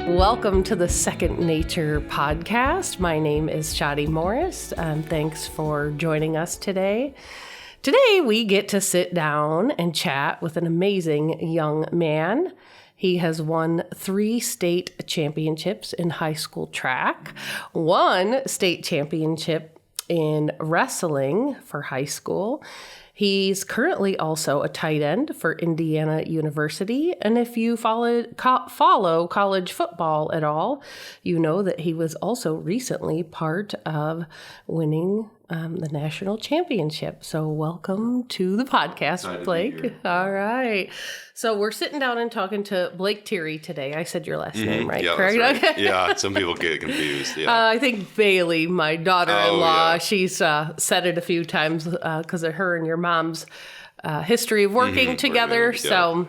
Welcome to the Second Nature podcast. My name is Shodi Morris. Thanks for joining us today. Today we get to sit down and chat with an amazing young man. He has won 3 state championships in high school track, 1 state championship in wrestling for high school. He's currently also a tight end for Indiana University. And if you follow college football at all, you know that he was also recently part of winning the national championship. So welcome to the podcast, Blake. All right. So we're sitting down and talking to Blake Thiry today. I said your last name, right? Yeah, correct? that's right. Okay. Yeah, some people get confused. Yeah. I think Bailey, my daughter-in-law, she's said it a few times because of her and your mom's history of working together. Yeah. So,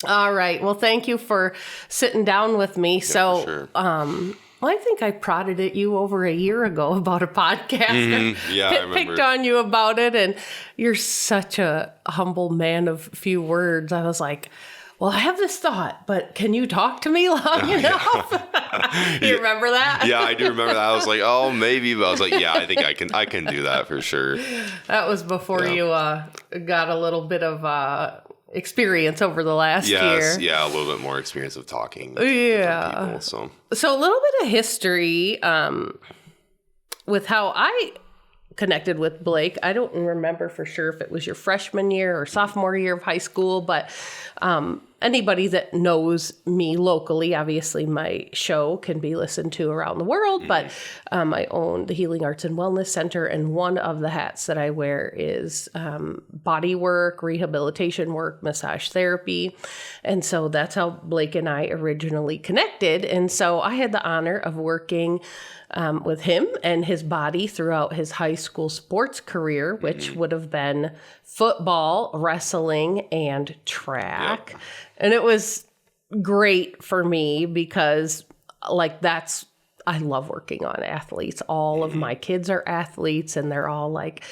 all right. Well, thank you for sitting down with me. Yeah, so, for sure. Well, I think I prodded at you over a year ago about a podcast. Yeah, I remember. Picked on you about it, and you're such a humble man of few words. I was like, well, I have this thought, but can you talk to me long enough? You remember that? Yeah, I do remember that. I was like, oh, maybe, but I was like, yeah, I think I can do that for sure. That was before you got a little bit of experience over the last year. Yeah, a little bit more experience of talking to people. So a little bit of history with how I connected with Blake. I don't remember for sure if it was your freshman year or sophomore year of high school, but anybody that knows me locally, obviously my show can be listened to around the world, but I own the Healing Arts and Wellness Center, and one of the hats that I wear is body work, rehabilitation work, massage therapy. And so that's how Blake and I originally connected. And so I had the honor of working with him and his body throughout his high school sports career, which would have been football, wrestling, and track. Yep. And it was great for me because I love working on athletes. All of my kids are athletes, and they're all like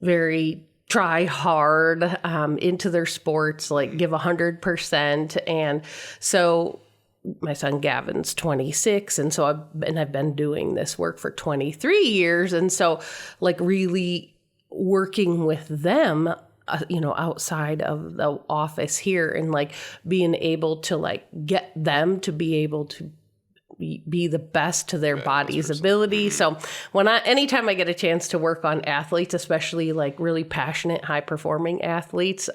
very try hard into their sports, like give 100%. And so my son Gavin's 26, and so I've been doing this work for 23 years, and so like really working with them, outside of the office here, and like being able to like get them to be able to be the best to their body's ability. So anytime I get a chance to work on athletes, especially like really passionate, high performing athletes,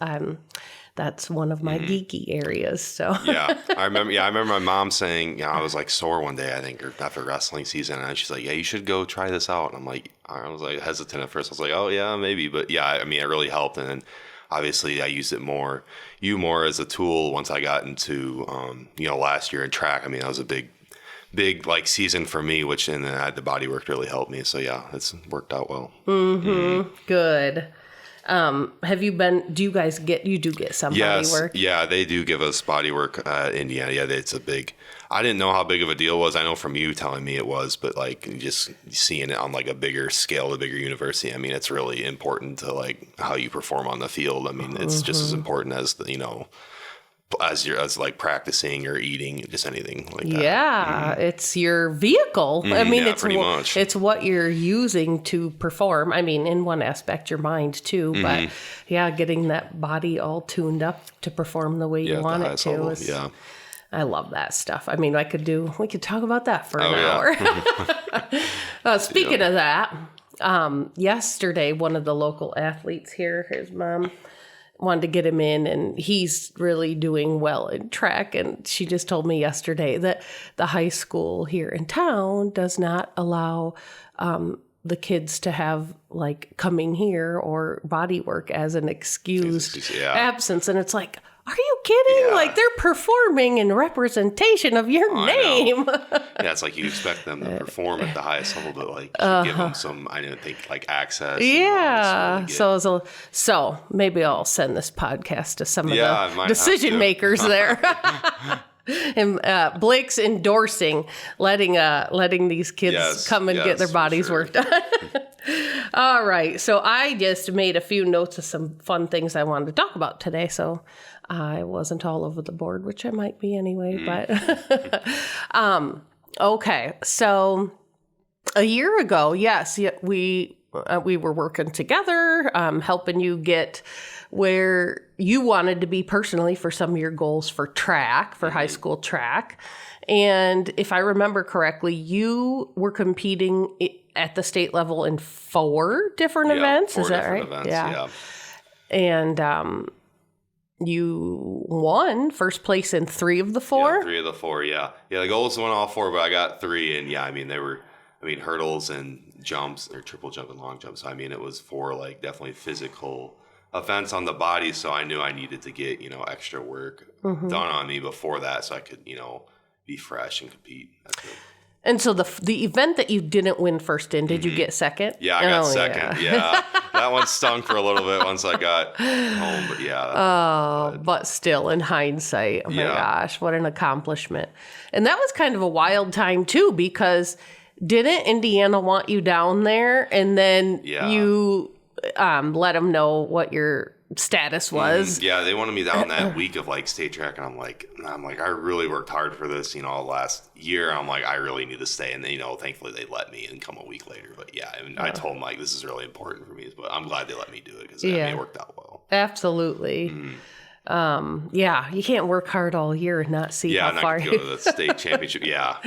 that's one of my geeky areas. So I remember my mom saying, I was like sore one day, I think, or after wrestling season, and she's like, yeah, you should go try this out. And I was like hesitant at first. I was like, oh yeah, maybe, but yeah, I mean, it really helped. And then obviously I used it more as a tool once I got into, last year in track. I mean, that was a big like season for me, and then the body work really helped me. So yeah, it's worked out well. Good. Do you guys get some body work? Yeah, they do give us body work at Indiana. Yeah, I didn't know how big of a deal it was. I know from you telling me it was, but like just seeing it on like a bigger scale, a bigger university, I mean, it's really important to like how you perform on the field. I mean, it's just as important as as like practicing or eating, just anything like that. Yeah, it's your vehicle. I mean, it's pretty much. It's what you're using to perform. I mean, in one aspect, your mind too, but getting that body all tuned up to perform the way you want it to. I love that stuff. I mean, we could talk about that for an hour. Speaking of that, yesterday, one of the local athletes here, his mom, wanted to get him in, and he's really doing well in track. And she just told me yesterday that the high school here in town does not allow the kids to have like coming here or body work as an excused absence. And it's like, are you kidding? Yeah. Like they're performing in representation of your name. Yeah, it's like you expect them to perform at the highest level, but like give them some, I didn't think like access. Yeah. So maybe I'll send this podcast to some of the decision makers there. And Blake's endorsing letting these kids come and get their bodies worked on. All right. So I just made a few notes of some fun things I wanted to talk about today. So I wasn't all over the board, which I might be anyway, but okay. So a year ago, yes, we were working together, helping you get where you wanted to be personally for some of your goals for track, for high school track. And if I remember correctly, you were competing at the state level in 4 different events. Is that right? Events, yeah. And you won first place in 3 of the 4? Yeah, 3 of the 4, yeah. Yeah, the goal is to win all 4, but I got 3. And, yeah, I mean, they were, hurdles and jumps, or triple jump and long jump. So, I mean, it was 4, like, definitely physical offense on the body. So I knew I needed to get, extra work done on me before that so I could, be fresh and compete. That's it. And so the event that you didn't win first in, did you get second? Yeah, I got second. Yeah. That one stung for a little bit once I got home, but yeah. But still, in hindsight, oh my gosh, what an accomplishment. And that was kind of a wild time too, because didn't Indiana want you down there? And then you let them know what your status was. Yeah, they wanted me down that week of like state track, and I'm like, I really worked hard for this, last year. I'm like, I really need to stay, and thankfully they let me and come a week later. But yeah, I told them like this is really important for me, but I'm glad they let me do it because it worked out well. Absolutely. Yeah, you can't work hard all year and not see how far you go to the state championship. Yeah.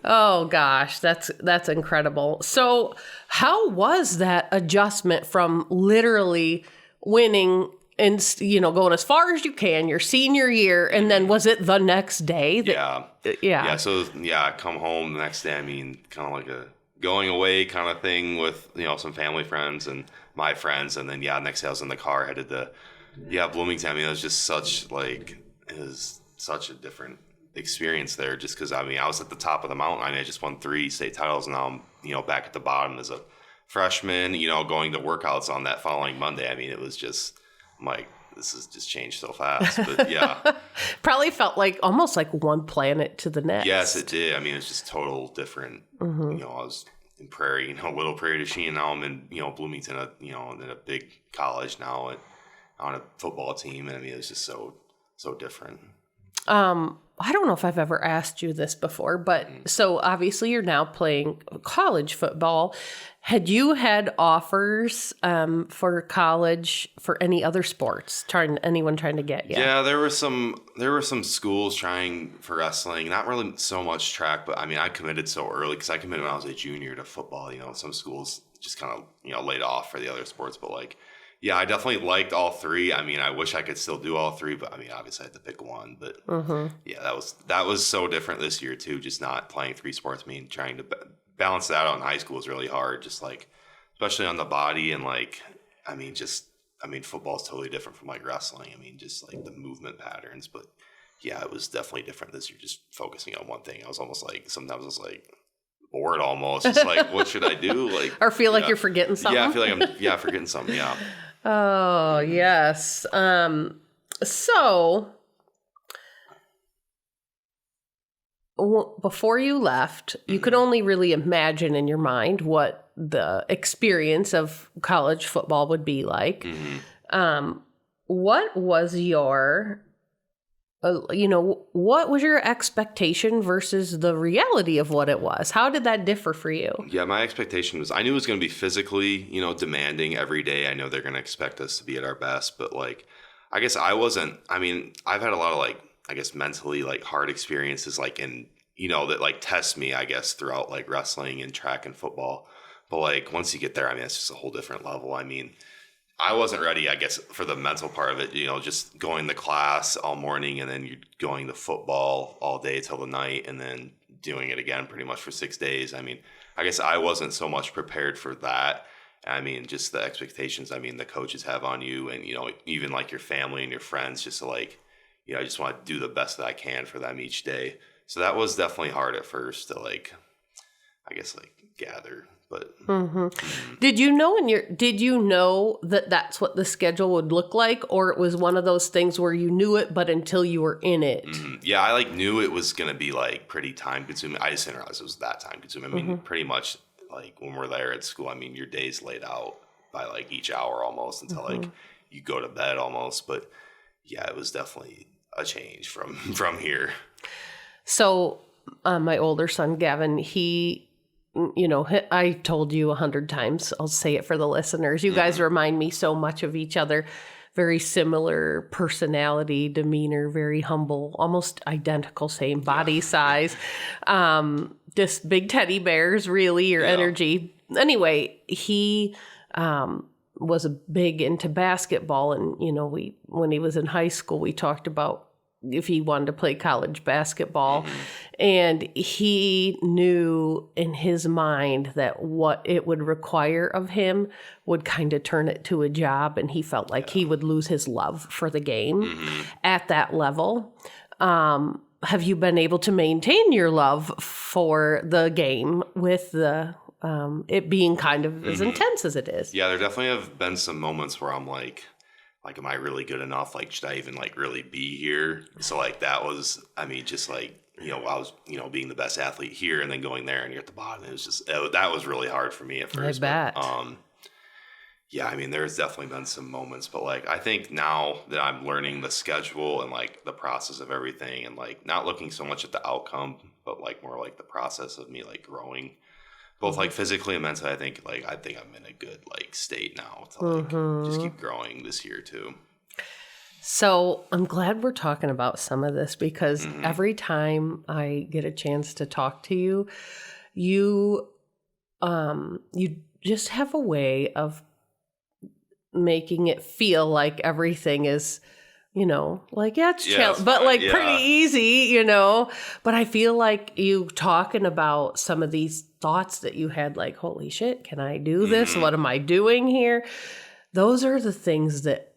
Oh gosh, that's incredible. So, how was that adjustment from literally winning and going as far as you can your senior year, and then was it the next day yeah so I come home the next day, kind of like a going away kind of thing with some family friends and my friends, and then next day I was in the car headed to Bloomington. It was just it was such a different experience there, just because I was at the top of the mountain. I just won 3 state titles, and now I'm back at the bottom as a freshman, going to workouts on that following Monday. It was just, I'm like, this has just changed so fast. But yeah. Probably felt like almost like one planet to the next. Yes, it did. It's just total different. I was in Prairie, little Prairie du Chien. Now I'm in, Bloomington, in a big college now on a football team. And it was just so different. I don't know if I've ever asked you this before, but so obviously you're now playing college football. Had you had offers for college for any other sports? Anyone trying to get you? Yeah, there were some schools trying for wrestling. Not really so much track, but I committed so early because I committed when I was a junior to football. Some schools just kind of laid off for the other sports, but yeah, I definitely liked all 3. I wish I could still do all 3, but obviously I had to pick one. But yeah, that was so different this year too. Just not playing 3 sports. Trying to balance that out in high school is really hard. Just especially on the body and football is totally different from wrestling. Just the movement patterns. But yeah, it was definitely different this year. Just focusing on one thing. I was almost sometimes I was bored almost. It's what should I do? Or feel like you're forgetting something. Yeah, I feel like I'm forgetting something. Yeah. Oh, yes. So before you left, you could only really imagine in your mind what the experience of college football would be like. What was your, what was your expectation versus the reality of what it was? How did that differ for you? Yeah, my expectation was, I knew it was going to be physically, demanding every day. I know they're going to expect us to be at our best, but I guess I wasn't. I've had a lot of mentally hard experiences in, that test me, I guess, throughout wrestling and track and football. But once you get there, it's just a whole different level. I wasn't ready, I guess, for the mental part of it, just going to class all morning and then you're going to football all day till the night and then doing it again pretty much for 6 days. I guess I wasn't so much prepared for that. Just the expectations, the coaches have on you and, even your family and your friends just to I just want to do the best that I can for them each day. So that was definitely hard at first to gather. But did you know that that's what the schedule would look like, or it was one of those things where you knew it but until you were in it? Yeah, I knew it was going to be pretty time consuming. I just didn't realize it was that time consuming. Pretty much when we're there at school, your day's laid out by each hour almost until you go to bed almost. But yeah, it was definitely a change from here. So my older son, Gavin, I told you 100 times, I'll say it for the listeners. You guys remind me so much of each other. Very similar personality, demeanor, very humble, almost identical, same body size. Just big teddy bears, really, your energy. Anyway, he was big into basketball. And, when he was in high school, we talked about if he wanted to play college basketball. And he knew in his mind that what it would require of him would kind of turn it to a job. And he felt like he would lose his love for the game at that level. Have you been able to maintain your love for the game with it being kind of as intense as it is? Yeah, there definitely have been some moments where I'm like, am I really good enough? Should I even really be here? So that was, just I was, being the best athlete here and then going there and you're at the bottom. It was just, that was really hard for me at first. I bet. Yeah, there's definitely been some moments, but I think now that I'm learning the schedule and the process of everything and not looking so much at the outcome, but more the process of me growing. Both physically and mentally, I think I'm in a good state now to just keep growing this year too. So I'm glad we're talking about some of this because every time I get a chance to talk to you, you just have a way of making it feel like everything is, it's challenging, but pretty easy, But I feel like you talking about some of these thoughts that you had, holy shit, can I do this? What am I doing here? Those are the things that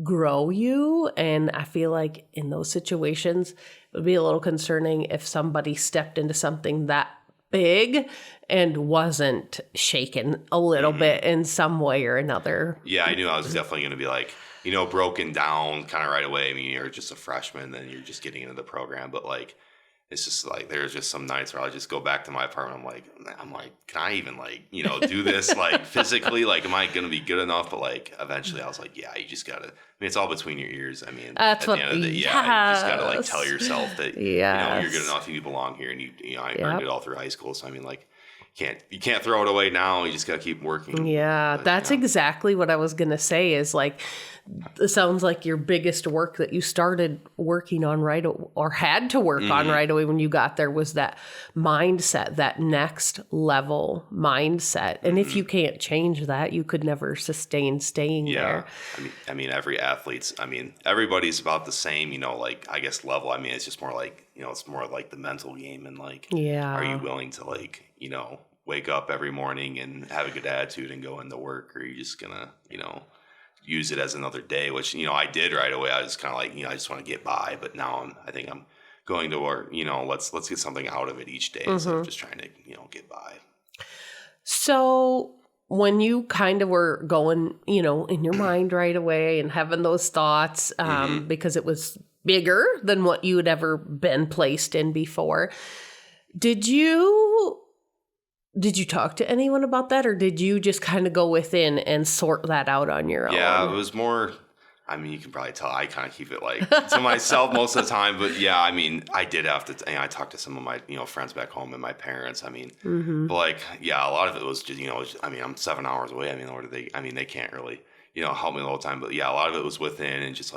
grow you. And I feel like in those situations, it would be a little concerning if somebody stepped into something that big and wasn't shaken a little bit in some way or another. Yeah, I knew I was definitely going to be broken down kind of right away. You're just a freshman, then you're just getting into the program. But it's just there's just some nights where I'll just go back to my apartment. I'm like, can I even do this physically? Am I going to be good enough? But eventually I was like, yeah, you just got to, it's all between your ears. That's at the end of the day, you just got to tell yourself that, you're good enough and you belong here. And I earned it all through high school. So you can't throw it away now. You just got to keep working. Yeah, that's exactly what I was going to say is it sounds like your biggest work that you started working on or had to work on right away when you got there was that mindset, that next level mindset. And if you can't change that, you could never sustain staying there. Every athlete's, everybody's about the same, I guess level. It's just more it's more the mental game and are you willing to wake up every morning and have a good attitude and go into work, or are you just gonna, use it as another day, which, I did right away. I was kind of I just want to get by, but now I think I'm going to work, let's get something out of it each day instead of just trying to, get by. So when you kind of were going, in your mind right away and having those thoughts, because it was bigger than what you had ever been placed in before, did you talk to anyone about that, or did you just kind of go within and sort that out on your own? Yeah, it was more, you can probably tell I kind of keep it to myself most of the time, but yeah, I did have to, I talked to some of my, friends back home and my parents, but a lot of it was just, I'm 7 hours away. Or do they, they can't really, help me the whole time, but yeah, a lot of it was within and just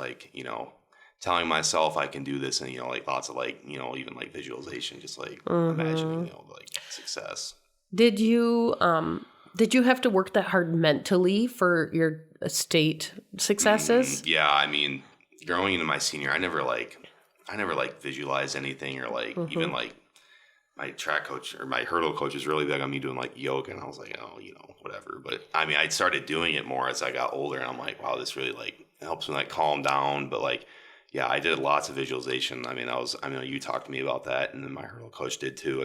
telling myself I can do this and, lots of even visualization, just imagining, success. Did you have to work that hard mentally for your state successes? Yeah, growing into my senior, I never visualized anything or even my track coach or my hurdle coach was really big on me doing yoga, and I was like, oh, whatever. But I started doing it more as I got older, and I'm like, wow, this really helps me calm down. But yeah, I did lots of visualization. You talked to me about that, and then my hurdle coach did too.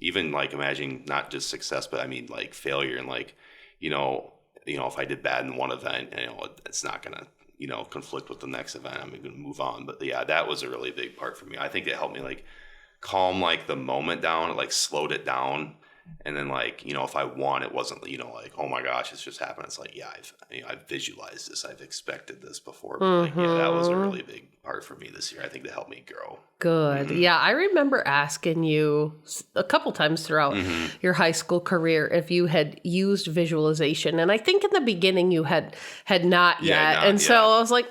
Even imagining not just success, but failure, and if I did bad in one event, it's not gonna conflict with the next event. I'm gonna move on. But yeah, that was a really big part for me. I think it helped me calm the moment down, slowed it down, And then like, if I won, it wasn't, like, oh my gosh, it's just happened. It's like, yeah, I've visualized this. I've expected this before. But like, yeah, that was a really big part for me this year. I think that helped me grow. Good. Yeah, I remember asking you a couple times throughout your high school career if you had used visualization. And I think in the beginning you had not yet. So I was like,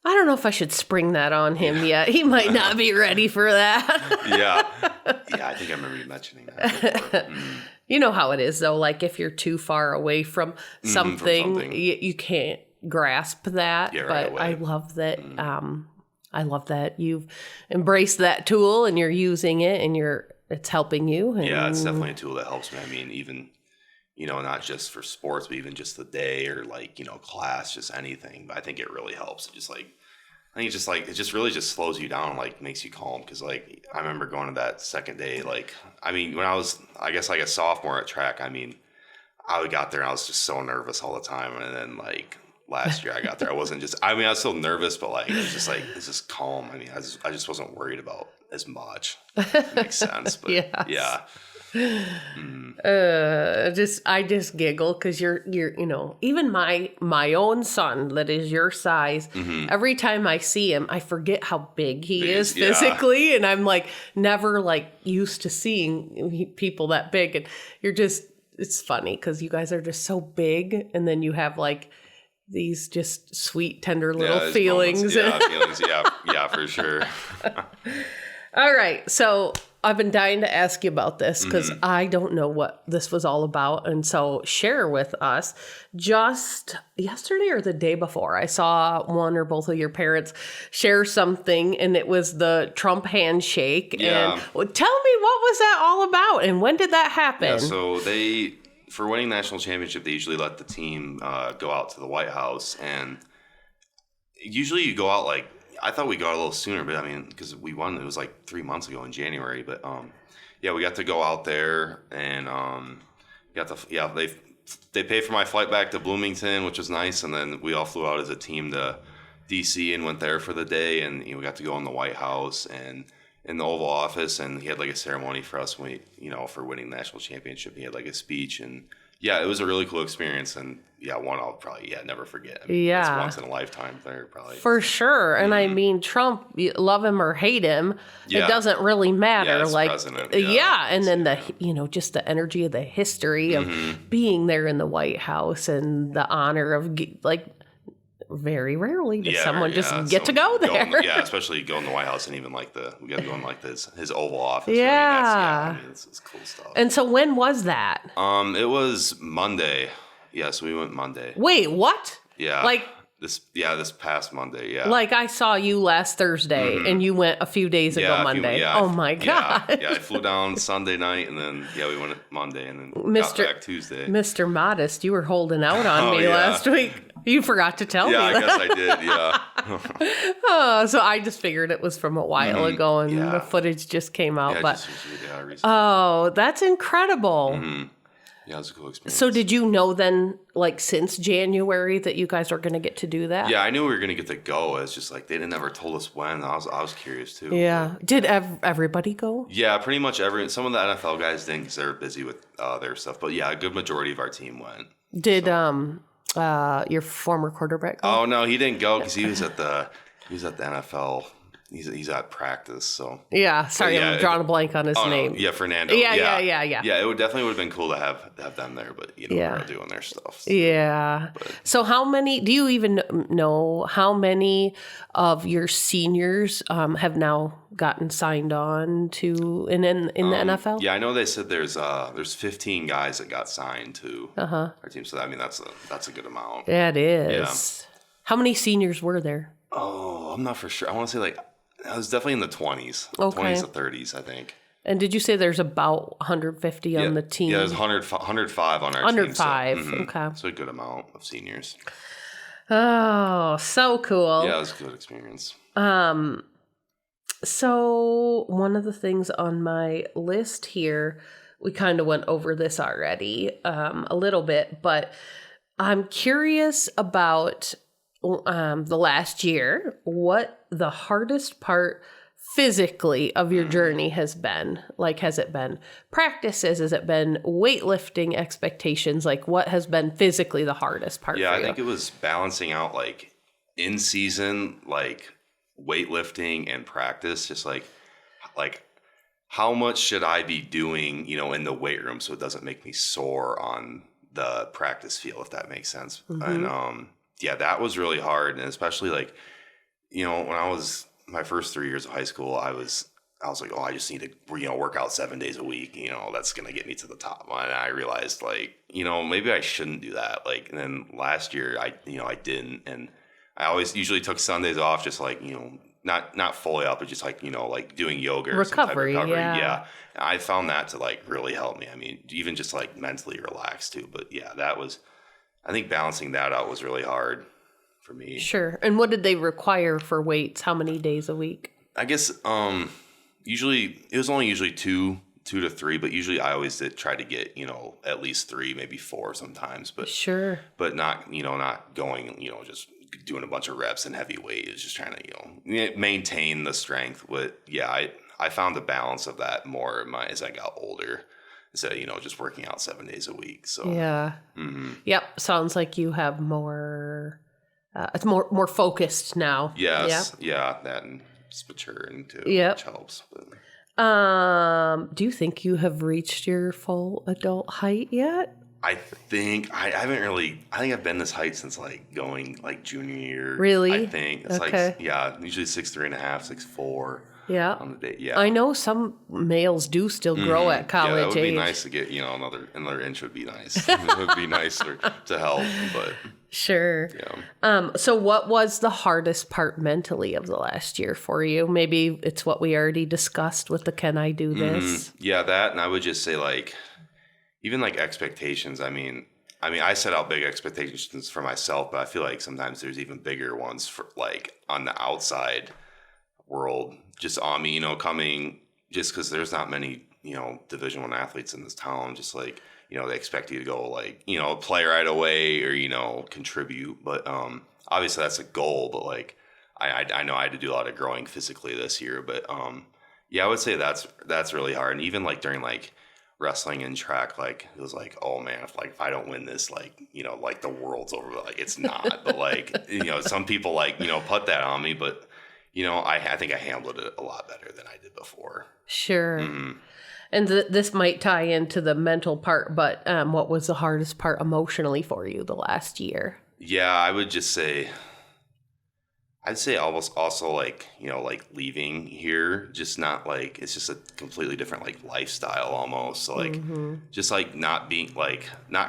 I don't know if I should spring that on him yet. He might not be ready for that. Yeah, I think I remember you mentioning that. You know how it is, though. Like, if you're too far away from something, you can't grasp that. Yeah, but right I love that. I love that you've embraced that tool and you're using it and it's helping you. And yeah, it's definitely a tool that helps me. I mean, even, not just for sports, but even just the day or like, class, just anything. But I think it really helps. It just like, I think it's just like, it just really just slows you down, like makes you calm. Cause like, I remember going to that second day, like, I mean, when I was, I guess like a sophomore at track, I mean, I got there and I was just so nervous all the time. And then like last year I got there, I wasn't just, I mean, I was still nervous, but like, it was just like, it's just calm. I mean, I just wasn't worried about as much. It makes sense. But yeah. I just giggle because you're even my own son that is your size, every time I see him I forget how big he is physically, and I'm like never like used to seeing people that big, and it's funny because you guys are just so big, and then you have like these just sweet tender little feelings. Feelings, for sure. All right, so I've been dying to ask you about this because I don't know what this was all about. And so share with us. Just yesterday or the day before, I saw one or both of your parents share something, and it was the Trump handshake. Yeah. And tell me, what was that all about and when did that happen? Yeah, so for winning national championship, they usually let the team go out to the White House. And usually you go out like, I thought we got a little sooner, but I mean, because we won, it was like 3 months ago in January. But we got to go out there and they paid for my flight back to Bloomington, which was nice. And then we all flew out as a team to DC and went there for the day. And we got to go in the White House and in the Oval Office, and he had like a ceremony for us when for winning the national championship. He had like a speech, and it was a really cool experience. And one I'll probably never forget. I mean, it's once in a lifetime there, probably. For sure. And I mean, Trump, you love him or hate him, it doesn't really matter. Like president. And then just the energy of the history of being there in the White House and the honor of like very rarely does someone just get to go there. Especially go in the White House and even like we got to go in like his Oval Office. Yeah. I mean, it's cool stuff. And so when was that? It was Monday. Yeah, so we went Monday. Wait, what? Yeah. Like this past Monday, yeah. Like I saw you last Thursday and you went a few days ago Monday. Oh my God. Yeah, I flew down Sunday night and then we went Monday and then got back Tuesday. Mr. Modest, you were holding out on me last week. You forgot to tell me that. Yeah, I guess I did, so I just figured it was from a while ago and the footage just came out. Recently. That's incredible. Yeah, it was a cool experience. So did you know then, like since January, that you guys were going to get to do that? Yeah, I knew we were going to get to go. It's just like they didn't ever told us when. I was curious too. Yeah. Did everybody go? Yeah, pretty much some of the NFL guys didn't because they were busy with their stuff. But a good majority of our team went. Did your former quarterback go? Oh no, he didn't go because he was at the NFL. He's at practice, so sorry, I'm drawing a blank on his name. Yeah, Fernando. Yeah. Yeah, it definitely would have been cool to have them there, but they're doing their stuff. So. Yeah. So how many? Do you even know how many of your seniors have now gotten signed on to in the NFL? Yeah, I know they said there's 15 guys that got signed to our team. So I mean that's a good amount. Yeah, it is. Yeah. How many seniors were there? Oh, I'm not for sure. I want to say I was definitely in the 20s. Okay. 20s to 30s, I think. And did you say there's about 150 on the team? Yeah, there's 105 on our 105, team. So, okay. So a good amount of seniors. Oh, so cool. Yeah, it was a good experience. So one of the things on my list here, we kind of went over this already a little bit, but I'm curious about the last year, what the hardest part physically of your journey has been? Like, has it been practices? Has it been weightlifting expectations? Like, what has been physically the hardest part for you? I think it was balancing out, like, in season, like, weightlifting and practice, just like how much should I be doing, in the weight room so it doesn't make me sore on the practice field, if that makes sense. And that was really hard. And especially like, when I was my first 3 years of high school, I was like, I just need to, work out 7 days a week, that's going to get me to the top. And I realized like, maybe I shouldn't do that. Like, and then last year I didn't. And I always usually took Sundays off, just like, not fully up, but just like, like doing yoga or recovery. Yeah. And I found that to like really help me. I mean, even just like mentally relaxed too. But yeah, I think balancing that out was really hard for me. Sure. And what did they require for weights? How many days a week? I guess usually it was only usually two to three, but usually I always did try to get, at least 3, maybe 4 sometimes. But sure. But not, not going, just doing a bunch of reps and heavy weight. Is just trying to, maintain the strength. But yeah, I found the balance of that more as I got older, instead of, just working out 7 days a week. So yeah. Yep. Sounds like you have more, it's more focused now. Yes. Yep. Yeah. That and it's maturing too, which helps. But. Do you think you have reached your full adult height yet? I think I haven't really. I think I've been this height since like going like junior year. Really? I think it's like usually 6'3.5", 6'4". Yeah. On the day, yeah. I know some males do still grow at college age. Yeah, that would be nice to get another inch would be nice. It would be nicer to help, but sure. Yeah. So what was the hardest part mentally of the last year for you? Maybe it's what we already discussed with the "Can I do this?" Yeah, that, and I would just say like. Even like expectations. I mean, I set out big expectations for myself, but I feel like sometimes there's even bigger ones for like on the outside world, just on me, coming just because there's not many, Division I athletes in this town. Just like, they expect you to go like, play right away or, contribute. But obviously that's a goal. But like, I know I had to do a lot of growing physically this year. But I would say that's really hard. And even like during like wrestling and track, like it was like, oh man, if I don't win this, like like the world's over. Like it's not, but like some people like put that on me, but I think I handled it a lot better than I did before. Sure. And this might tie into the mental part, but what was the hardest part emotionally for you the last year? Yeah, I would just say. I'd say almost also like, like leaving here, just not like, it's just a completely different like lifestyle almost. So like, just like not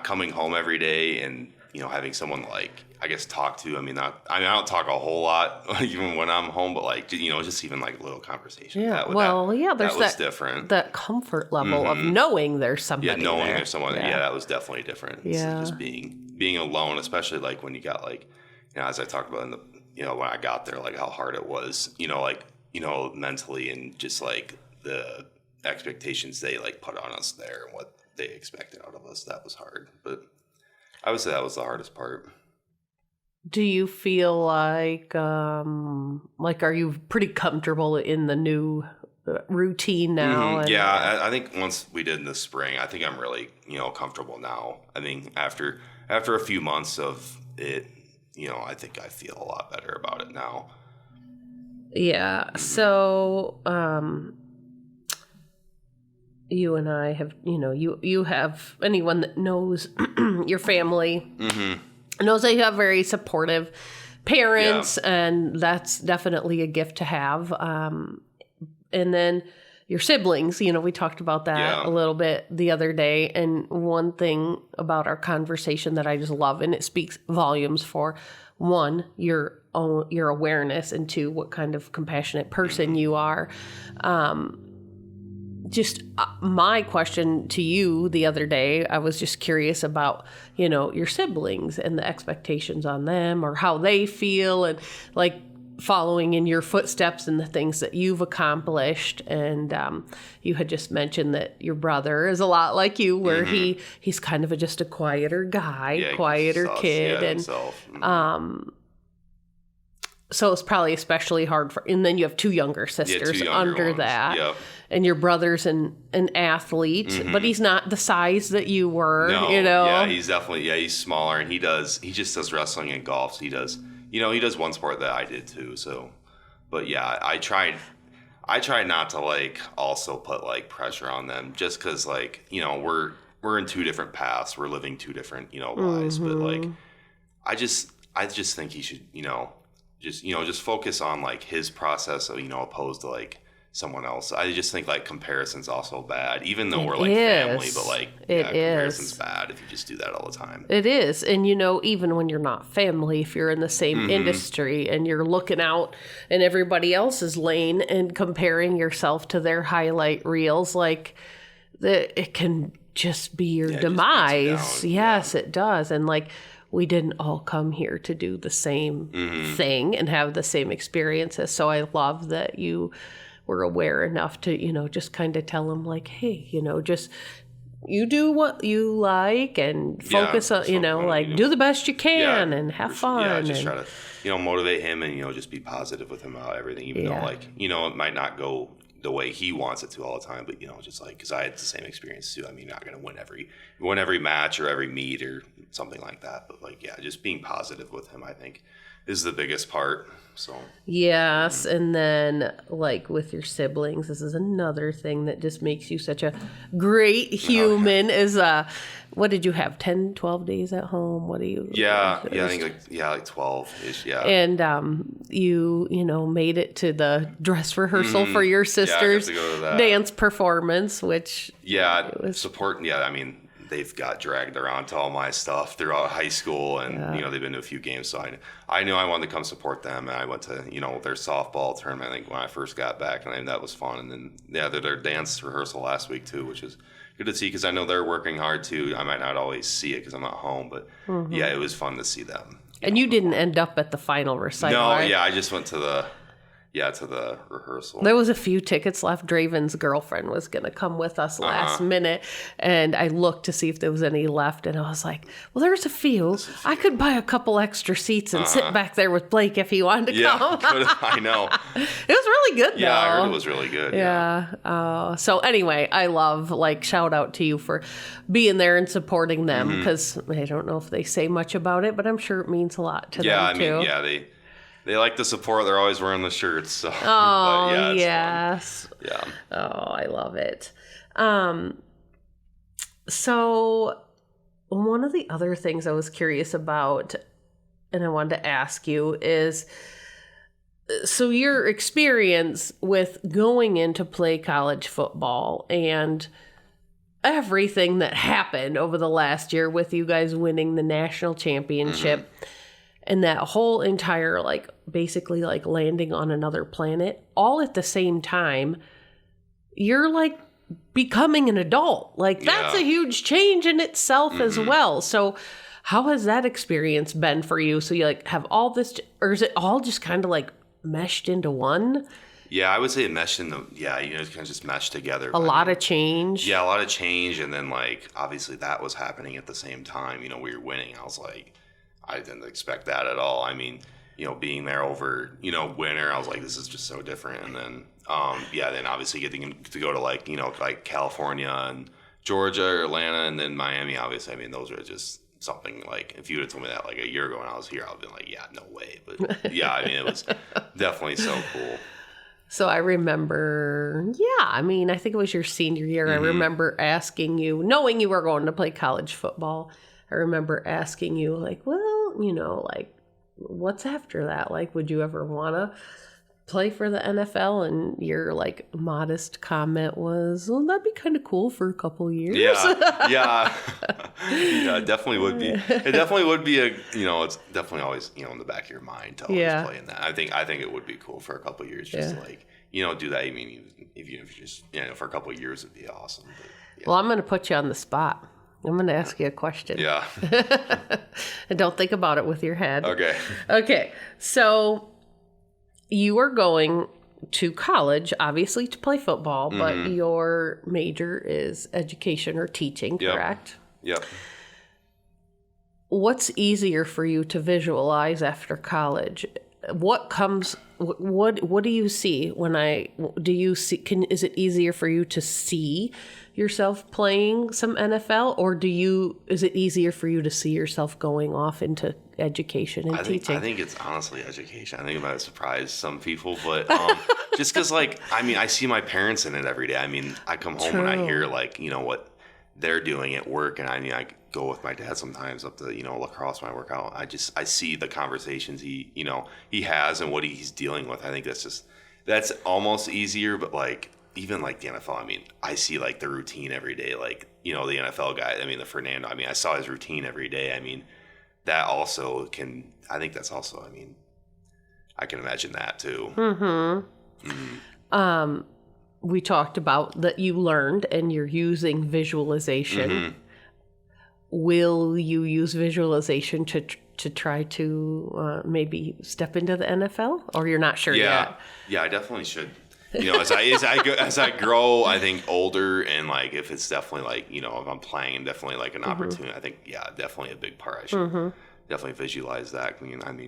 coming home every day and, having someone like, I guess talk to, I don't talk a whole lot even when I'm home, but like, just even like little conversation. Yeah. There's that different. That comfort level of knowing there's somebody there. Yeah, knowing there's someone. Yeah, that was definitely different. Yeah. Just being alone, especially like when you got like, as I talked about in the, when I got there, like how hard it was, mentally and just like the expectations they like put on us there and what they expected out of us. That was hard, but I would say that was the hardest part. Do you feel like are you pretty comfortable in the new routine now? And, yeah, I think once we did in the spring, I think I'm really, comfortable now. I mean, after a few months of it, I think I feel a lot better about it now. Yeah. So, you and I have, you have anyone that knows your family knows that you have very supportive parents, and that's definitely a gift to have. And then your siblings, we talked about that a little bit the other day. And one thing about our conversation that I just love, and it speaks volumes for, one, your awareness, and two, what kind of compassionate person you are. My question to you the other day, I was just curious about, your siblings and the expectations on them, or how they feel, and like following in your footsteps and the things that you've accomplished. And you had just mentioned that your brother is a lot like you, where he's kind of just a quieter guy, quieter kid. And So it's probably especially hard and then you have 2 younger sisters younger under ones. that. Yep. And your brother's an athlete, but he's not the size that you were, No, you know? yeah, he's definitely, he's smaller, and he just does wrestling and golf. So he does one sport that I did too. So, but yeah, I tried not to like also put like pressure on them just because like, we're in 2 different paths. We're living 2 different, lives. But like, I just think he should, just focus on like his process, so, opposed to like someone else. I just think like comparison's also bad, even though we're like family, but like comparison's bad if you just do that all the time. It is. And even when you're not family, if you're in the same industry and you're looking out in everybody else's lane and comparing yourself to their highlight reels, like it can just be your demise. Yes, it does. And like, we didn't all come here to do the same thing and have the same experiences. So I love that you were aware enough to, just kind of tell them like, hey, just you do what you like and focus on, do the best you can and have fun. Yeah, just try to, motivate him and, just be positive with him about everything, even though like, it might not go the way he wants it to all the time, but just like, because I had the same experience too. I mean, you're not going to win every match or every meet or something like that, but like, just being positive with him, I think, is the biggest part. So yes, and then like with your siblings, this is another thing that just makes you such a great human. Is what did you have, 10, 12 days at home? What do you? I think like 12-ish. Yeah, and you made it to the dress rehearsal for your sister's dance performance, which support. Yeah, I mean, they've got dragged around to all my stuff throughout high school, and they've been to a few games, so I knew I wanted to come support them, and I went to their softball tournament, I think, when I first got back, and that was fun. And then their dance rehearsal last week too, which is good to see, because I know they're working hard too. I might not always see it because I'm not home, but it was fun to see them. And you didn't end up at the final recital, No, right? I just went to the rehearsal. There was a few tickets left. Draven's girlfriend was going to come with us last minute, and I looked to see if there was any left, and I was like, well, there's a few. I could buy a couple extra seats and sit back there with Blake if he wanted to come. I know. It was really good, though. Yeah, I heard it was really good. Yeah. So anyway, I love, shout out to you for being there and supporting them, because I don't know if they say much about it, but I'm sure it means a lot to them, too. They like the support. They're always wearing the shirts. So. Oh, yes. Fun. Yeah. Oh, I love it. So one of the other things I was curious about, and I wanted to ask you, is so your experience with going in to play college football and everything that happened over the last year with you guys winning the national championship. And that whole entire, basically landing on another planet, all at the same time, you're becoming an adult. That's a huge change in itself as well. So how has that experience been for you? So you have all this, or is it all just kind of meshed into one? Yeah, I would say it meshed into, it's kind of just meshed together. A lot of change. Yeah, a lot of change. And then obviously that was happening at the same time. We were winning. I was like, I didn't expect that at all. I mean, being there over, winter, I was like, this is just so different. And then, then obviously getting to go to California and Georgia or Atlanta and then Miami, obviously. I mean, those are just something if you would have told me that a year ago when I was here, I would have been like, yeah, no way. But I mean, it was definitely so cool. So I remember, I think it was your senior year. I remember asking you, knowing you were going to play college football, I remember asking you, what's after that? Would you ever want to play for the NFL? And your, modest comment was, well, that'd be kind of cool for a couple years. Yeah, it definitely would be. It definitely would be it's definitely always, in the back of your mind to always play in that. I think it would be cool for a couple years just to, do that. I mean, if you just, for a couple of years, it'd be awesome. But, Well, I'm going to put you on the spot. I'm going to ask you a question. Yeah. And don't think about it with your head. Okay. Okay. So you are going to college, obviously, to play football, but your major is education or teaching, correct? Yep. What's easier for you to visualize after college? what comes, what do you see is it easier for you to see yourself playing some NFL, or is it easier for you to see yourself going off into education and teaching? I think it's honestly education. I think it might surprise some people, but just because, I see my parents in it every day. I come home and I hear what they're doing at work, and I go with my dad sometimes up to lacrosse when I work out. I see the conversations he has and what he's dealing with. I think that's almost easier, but even the NFL, I see the routine every day, the NFL guy, the Fernando, I saw his routine every day. That also I think that's also, I can imagine that too. We talked about that you learned and you're using visualization. Will you use visualization to try to maybe step into the NFL, or you're not sure yet? Yeah, I definitely should. As I grow, I think older, and if it's definitely if I'm playing, definitely an opportunity. I think definitely a big part. I should definitely visualize that.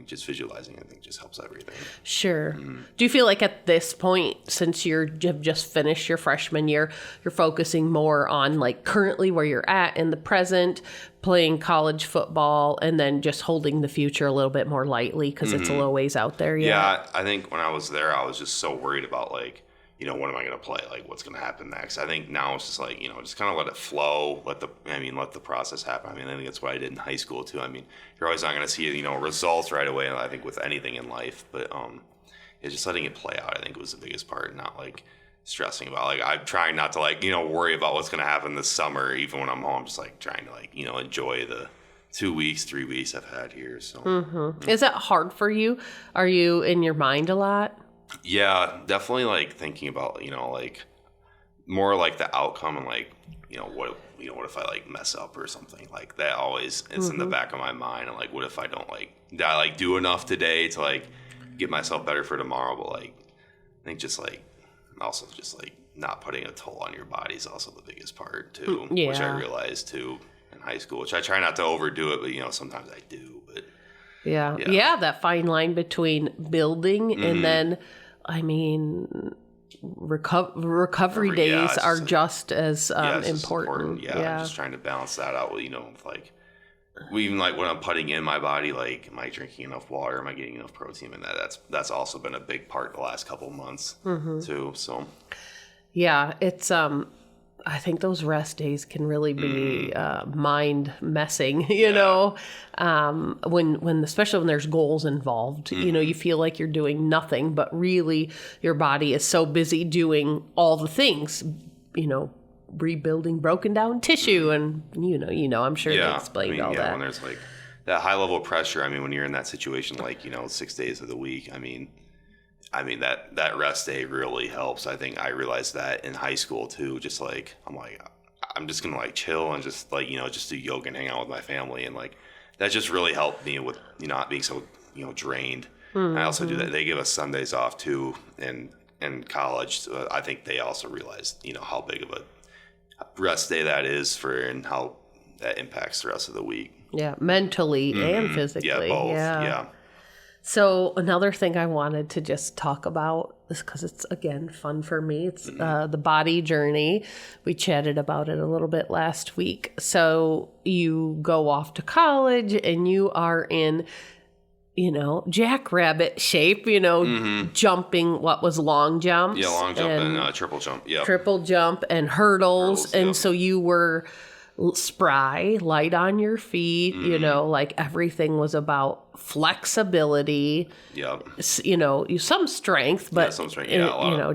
Just visualizing, I think, just helps everything. Sure. Do you feel like at this point, since you've just finished your freshman year, you're focusing more on currently where you're at in the present, playing college football, and then just holding the future a little bit more lightly because it's a little ways out there yet? Yeah, I think when I was there, I was just so worried about what am I going to play? What's going to happen next? I think now it's just just kind of let it flow, let the process happen. I think that's what I did in high school too. You're always not going to see, results right away, I think, with anything in life, but it's just letting it play out, I think, was the biggest part, not stressing about, I'm trying not to worry about what's going to happen this summer, even when I'm home, just trying to, enjoy the 2 weeks, 3 weeks I've had here. So Is that hard for you? Are you in your mind a lot? Yeah, definitely thinking about, more the outcome and what if I mess up or something that always it's in the back of my mind, and what if I don't did I do enough today to get myself better for tomorrow, but I think just also just not putting a toll on your body is also the biggest part too, which I realized too in high school, which I try not to overdo it, but sometimes I do, but yeah, that fine line between building and then recovery days are just as important. Yeah, I'm just trying to balance that out with, even when I'm putting in my body, am I drinking enough water? Am I getting enough protein? And that's also been a big part the last couple of months too. So yeah, it's I think those rest days can really be mind messing, you know, when especially when there's goals involved, you know, you feel like you're doing nothing, but really your body is so busy doing all the things, you know, rebuilding broken down tissue and, you know, I'm sure they explained all that. When there's that high level of pressure, when you're in that situation, 6 days of the week, that rest day really helps. I think I realized that in high school too. Just I'm just gonna chill and just just do yoga and hang out with my family, and that just really helped me with not being so drained. I also do that. They give us Sundays off too in college. So I think they also realized how big of a rest day that is and how that impacts the rest of the week. Yeah, mentally and physically. Yeah, both. Yeah. So another thing I wanted to just talk about is because it's, again, fun for me. It's the body journey. We chatted about it a little bit last week. So you go off to college and you are in, jackrabbit shape, jumping what was long jumps. Yeah, long jump and triple jump. Yeah. Triple jump and hurdles. And so you were spry, light on your feet, everything was about flexibility. Yep. Some strength, but some strength.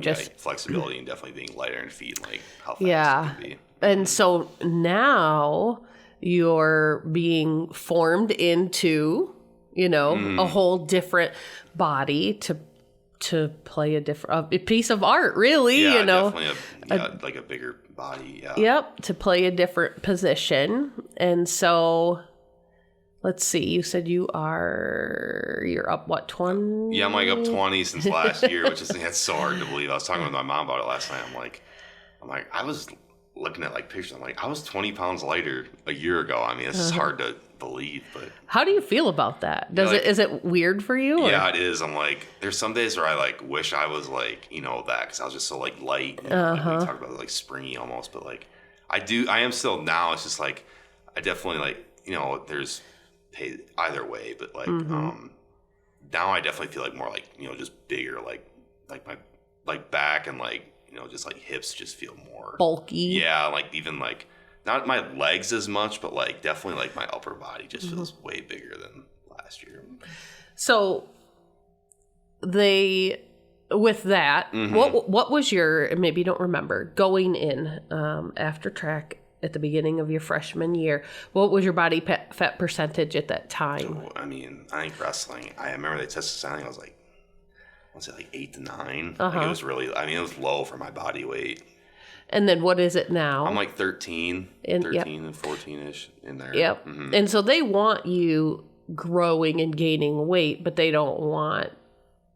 Just flexibility and definitely being lighter on feet, how fast you can be. And so now you're being formed into, a whole different body to play a piece of art, really. Definitely a bigger body. Yeah. Yep, to play a different position. And so let's see, you said you're up, what, 20? Yeah, I'm up 20 since last year, which that's so hard to believe. I was talking with my mom about it last night. I'm like, I was looking at pictures. I was 20 pounds lighter a year ago. This is hard to believe. But how do you feel about that? Is it weird for you? Or? Yeah, it is. I'm like, there's some days where I like wish I was like, that, because I was just so like light. Like we talk about like springy almost, but like I am still now. It's just like I definitely like there's either way, but like now I definitely feel like more like just bigger, like my back and like just like hips just feel more bulky. Yeah, like even like not my legs as much, but like definitely like my upper body just feels way bigger than last year. So with that, what was your, maybe you don't remember, going in after track at the beginning of your freshman year, what was your body fat percentage at that time? I mean, I think wrestling, I remember they tested something, I was like, was it like 8 to 9? Like it was really, it was low for my body weight. And then what is it now? I'm like 13 and 14-ish in there. Yep. And so they want you growing and gaining weight, but they don't want,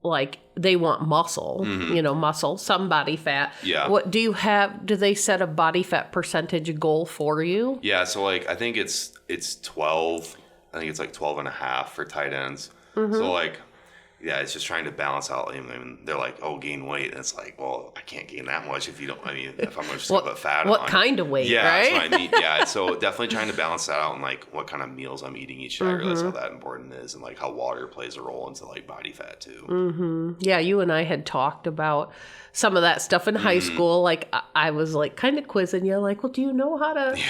like, they want muscle, muscle, some body fat. Yeah. What do they set a body fat percentage goal for you? Yeah. So like, I think it's 12. I think it's like 12 and a half for tight ends. So like, yeah, it's just trying to balance out. I mean, they're like, oh, gain weight. And it's like, well, I can't gain that much if I'm going to just put fat on. What kind of weight, yeah, right? That's what I mean. Yeah, so definitely trying to balance that out and like what kind of meals I'm eating each day. I realize how that important is, and like how water plays a role into like body fat too. Yeah, you and I had talked about some of that stuff in high school. Like I was like kind of quizzing you, like, well, do you know how to, eat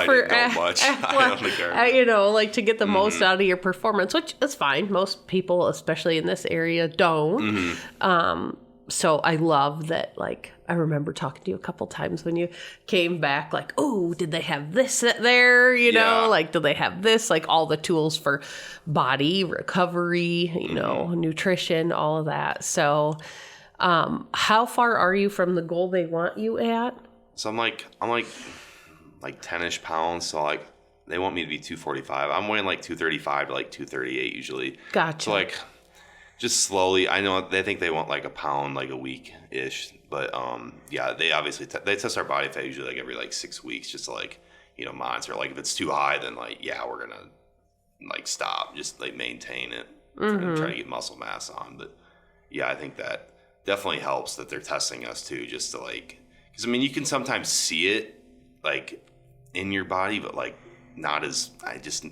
for, much. I don't think like to get the most out of your performance, which is fine. Most people, especially in this area, don't. So I love that. Like, I remember talking to you a couple times when you came back, like, oh, did they have this there? Like, do they have this? Like all the tools for body recovery, nutrition, all of that. So, how far are you from the goal they want you at? So I'm like 10-ish pounds. So like they want me to be 245. I'm weighing like 235 to like 238 usually. Gotcha. So like just slowly, I know they think they want like a pound like a week ish, but yeah, they obviously they test our body fat usually like every like 6 weeks just to like monitor. Like if it's too high, then like we're gonna like stop, just like maintain it, try to get muscle mass on. But yeah, I think that definitely helps that they're testing us too, just to like, because you can sometimes see it like in your body, but like not as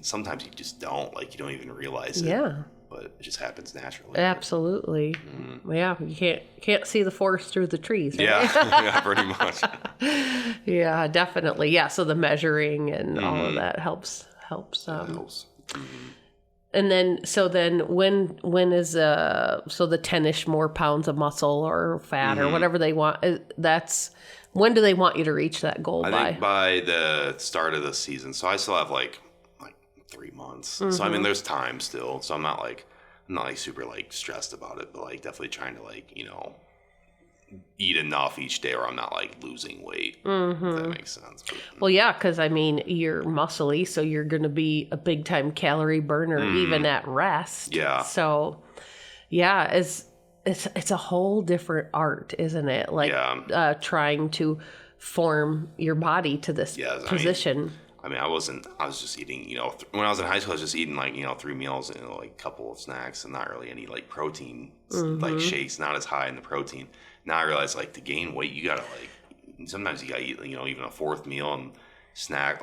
sometimes you just don't, like you don't even realize it. Yeah. But it just happens naturally. Absolutely. Yeah, you can't see the forest through the trees. Right? Yeah, pretty much. Yeah, definitely. Yeah, so the measuring and all of that helps. Helps. And then, when is so the 10-ish more pounds of muscle or fat or whatever they want, when do they want you to reach that goal I think by the start of the season. So I still have like 3 months. So there's time still. So I'm not like super like stressed about it, but like definitely trying to like, eat enough each day or I'm not like losing weight. If that makes sense. But, well, yeah, because you're muscly, so you're going to be a big time calorie burner even at rest. Yeah. So yeah, it's a whole different art, isn't it? Like trying to form your body to this position. I was just eating, when I was in high school, I was just eating like, 3 meals and like a couple of snacks and not really any like protein, like shakes, not as high in the protein. Now I realize like to gain weight, you gotta like, sometimes you gotta eat, even a 4th meal and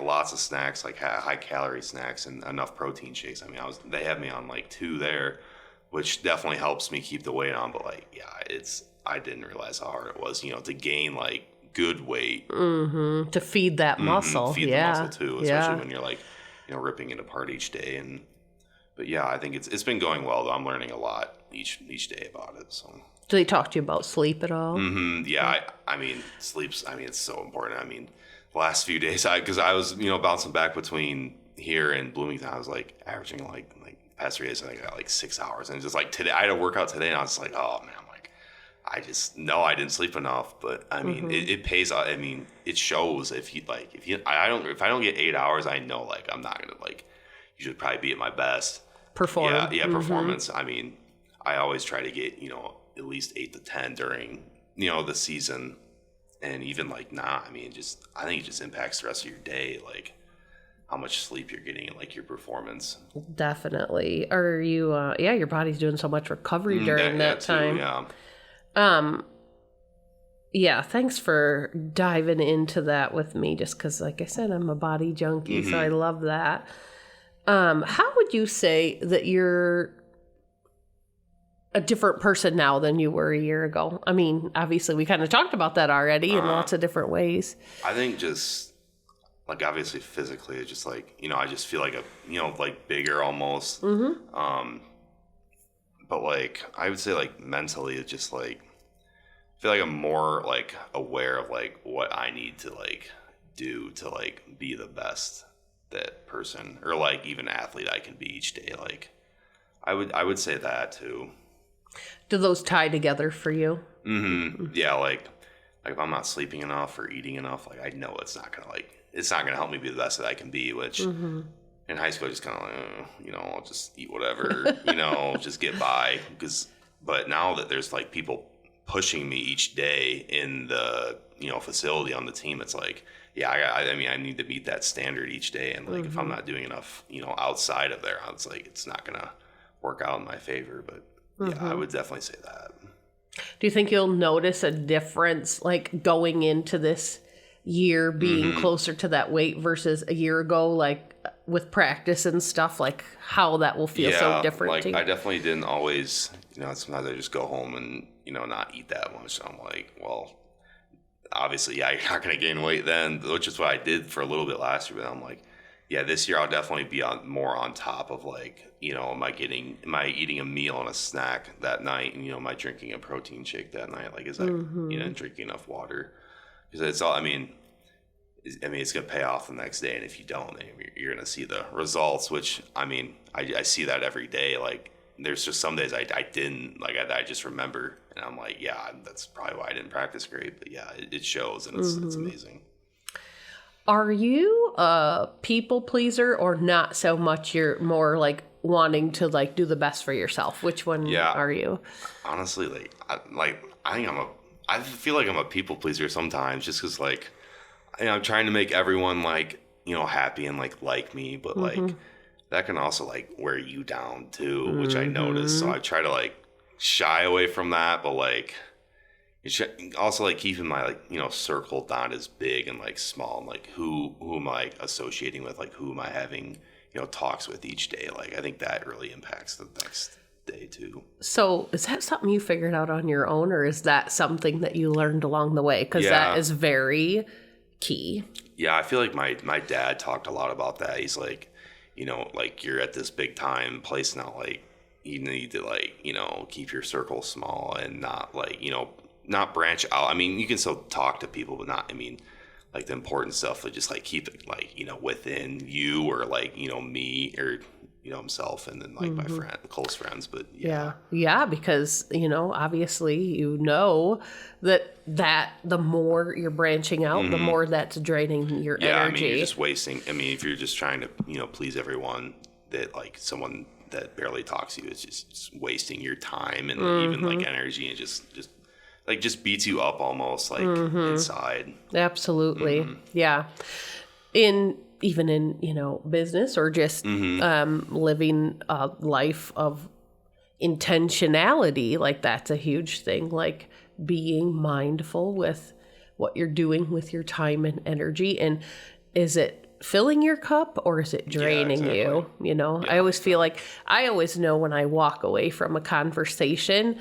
lots of snacks, like high calorie snacks and enough protein shakes. They have me on like 2 there, which definitely helps me keep the weight on. But like, yeah, I didn't realize how hard it was, to gain like good weight to feed that muscle. Feed the muscle too, especially when you're like ripping it apart each day. But yeah, I think it's been going well though. I'm learning a lot each day about it. So do they talk to you about sleep at all? Yeah, sleep's it's so important. The last few days because I was bouncing back between here and Bloomington, I was like averaging like past 3 days I think I got like 6 hours, and just like today I had a workout today and I was like, oh man, I just know I didn't sleep enough, but it pays. It shows if I don't get 8 hours, I know like I'm not gonna like usually probably be at my best. Perform. Yeah, performance. I always try to get at least 8 to 10 during the season, and even like I think it just impacts the rest of your day. Like how much sleep you're getting and like your performance. Definitely. Are you, your body's doing so much recovery during that time. Too, Yeah, thanks for diving into that with me, just because, like I said, I'm a body junkie, so I love that. How would you say that you're a different person now than you were a year ago? I mean, obviously, we kind of talked about that already in lots of different ways. I think just, like, obviously, physically, it's just, like, I just feel like like, bigger almost. But, like, I would say, like, mentally, it's just, like, I feel like I'm more like aware of like what I need to like do to like be the best that person or like even athlete I can be each day. Like I would say that too. Do those tie together for you? Yeah, like if I'm not sleeping enough or eating enough, like I know it's not gonna help me be the best that I can be, which in high school I just kind of like I'll just eat whatever, just get by but now that there's like people pushing me each day in the facility on the team, it's like I need to meet that standard each day, and like if I'm not doing enough outside of there, it's like it's not gonna work out in my favor. But yeah, I would definitely say that. Do you think you'll notice a difference like going into this year being closer to that weight versus a year ago, like with practice and stuff, like how that will feel so different? Like I definitely didn't always, sometimes I just go home and not eat that much. So I'm like, well, obviously, you're not going to gain weight then, which is what I did for a little bit last year. But I'm like, yeah, this year I'll definitely be more on top of like, am I eating a meal and a snack that night, and am I drinking a protein shake that night? Like, is that drinking enough water? Because it's all, it's going to pay off the next day, and if you don't, then you're going to see the results. Which I see that every day. Like, there's just some days I didn't, like I just remember, and I'm like, yeah, that's probably why I didn't practice great. But yeah, it shows, and it's amazing. Are you a people pleaser or not so much? You're more like wanting to like do the best for yourself. Which one are you? Honestly, I feel like I'm a people pleaser sometimes, just because like I'm trying to make everyone like happy and like me, but like that can also like wear you down too, which I noticed. So I try to like shy away from that, but like also like keeping my like circle not as big and like small, and like who am I associating with, like who am I having talks with each day. Like I think that really impacts the next day too. So is that something you figured out on your own, or is that something that you learned along the way? Because that is very key. Yeah, I feel like my dad talked a lot about that. He's like, like you're at this big time place now, like you need to like, keep your circle small and not like, not branch out. I mean, you can still talk to people, but not, like the important stuff, like just like keep it like, within you or like, me or, himself and then like my close friends. But yeah, because, obviously, that the more you're branching out, the more that's draining your energy. You're just wasting. If you're just trying to, please everyone, that like someone that barely talks to you, it's just wasting your time and even like energy, and just beats you up almost like inside. Absolutely. Yeah. Even in business or just living a life of intentionality, like that's a huge thing, like being mindful with what you're doing with your time and energy. And is it filling your cup or is it draining you? I always feel like I always know when I walk away from a conversation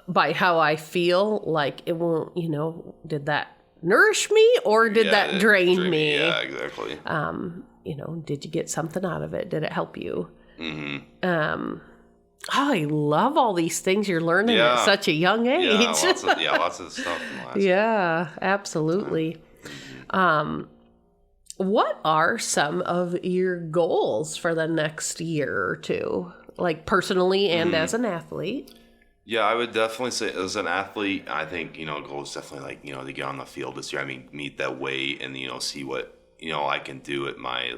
by how I feel, like it won't, did that nourish me or did that drain me? Yeah, exactly. Did you get something out of it? Did it help you? I love all these things you're learning at such a young age. Lots of stuff. Yeah, absolutely. What are some of your goals for the next year or two, like personally and as an athlete? Yeah, I would definitely say as an athlete, I think, goal is definitely like, to get on the field this year. Meet that weight and, see what, I can do at my,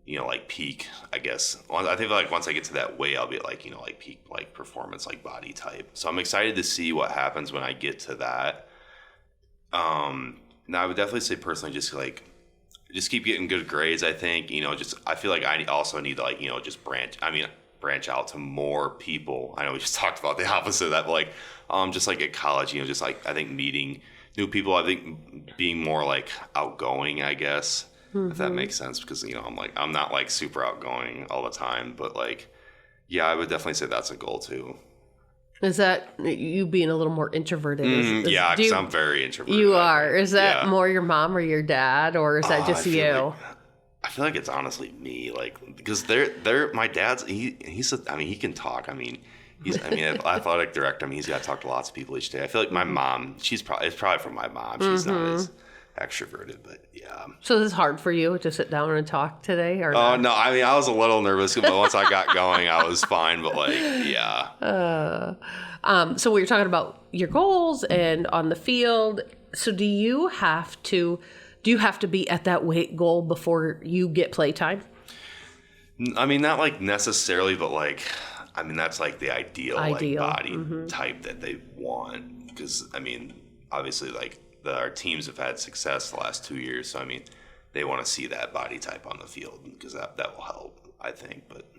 like peak, I guess. I think like once I get to that weight, I'll be like, like peak, like performance, like body type. So I'm excited to see what happens when I get to that. Now I would definitely say personally, just like, just keep getting good grades. I think, I feel like I also need to just branch out to more people. I know we just talked about the opposite of that, but just like at college, just like I think meeting new people. I think being more like outgoing, I guess, if that makes sense, because I'm not like super outgoing all the time, but I would definitely say that's a goal too. Is that you being a little more introverted? Yeah, because I'm very introverted. You are. Is that more your mom or your dad, or is that just you? I feel like it's honestly me, because my dad's he can talk. He's athletic director. He's got to talk to lots of people each day. I feel like my mom, it's probably from my mom. She's not as extroverted, but yeah. So this is hard for you to sit down and talk today, or no? I was a little nervous, but once I got going, I was fine. But yeah. So we were talking about your goals and on the field. So do you have to be at that weight goal before you get playtime? Not necessarily, but that's the ideal. Body type that they want, because obviously our teams have had success the last 2 years, so they want to see that body type on the field, because that will help, I think. But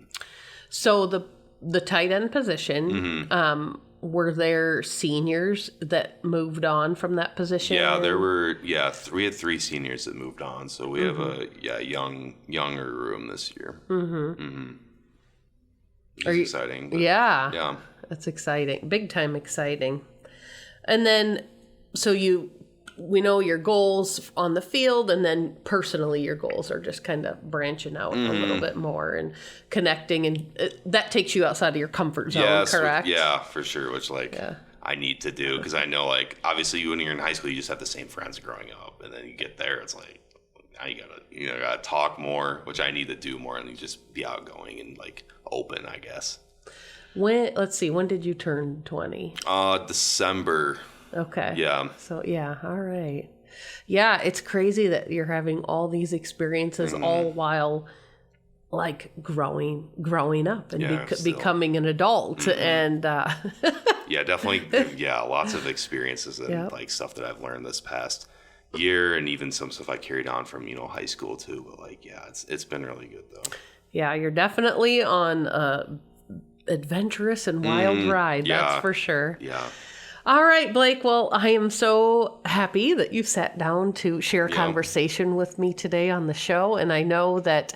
so the tight end position, were there seniors that moved on from that position? Yeah, there were. Yeah, we had 3 seniors that moved on, so we have a younger room this year. It's exciting. Yeah, that's exciting, big time exciting. And then, so we know your goals on the field, and then personally your goals are just kind of branching out a little bit more and connecting, and that takes you outside of your comfort zone, correct? Yeah, for sure, which I need to do, because I know obviously when you're in high school you just have the same friends growing up, and then you get there, it's now you gotta talk more, which I need to do more, and just be outgoing and open, I guess. Let's see, when did you turn 20? December. Okay. Yeah. So, yeah. All right. Yeah. It's crazy that you're having all these experiences all while growing up and becoming an adult. And, yeah, definitely. Yeah. Lots of experiences and stuff that I've learned this past year, and even some stuff I carried on from, high school too. But it's been really good though. Yeah. You're definitely on a adventurous and wild ride. That's for sure. Yeah. All right, Blake. Well, I am so happy that you sat down to share a conversation with me today on the show. And I know that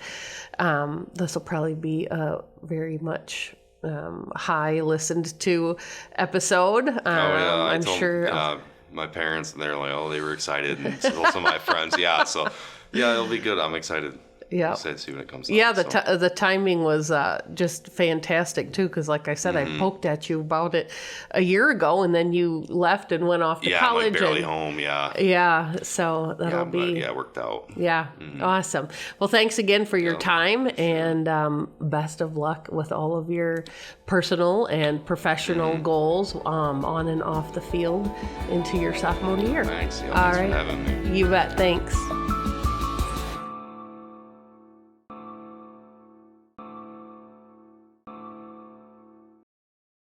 this will probably be a very much high listened to episode. I'm sure. My parents, and they're they were excited. And so some of my friends. Yeah. So, it'll be good. I'm excited. Yeah, see when it comes. Yeah, the timing was just fantastic too, because like I said, I poked at you about it a year ago, and then you left and went off to college. Yeah, barely home. Yeah. Yeah, so that'll be. It worked out. Yeah, awesome. Well, thanks again for your time, and best of luck with all of your personal and professional goals on and off the field into your sophomore year. Thanks. All right. For having me. You bet. Thanks.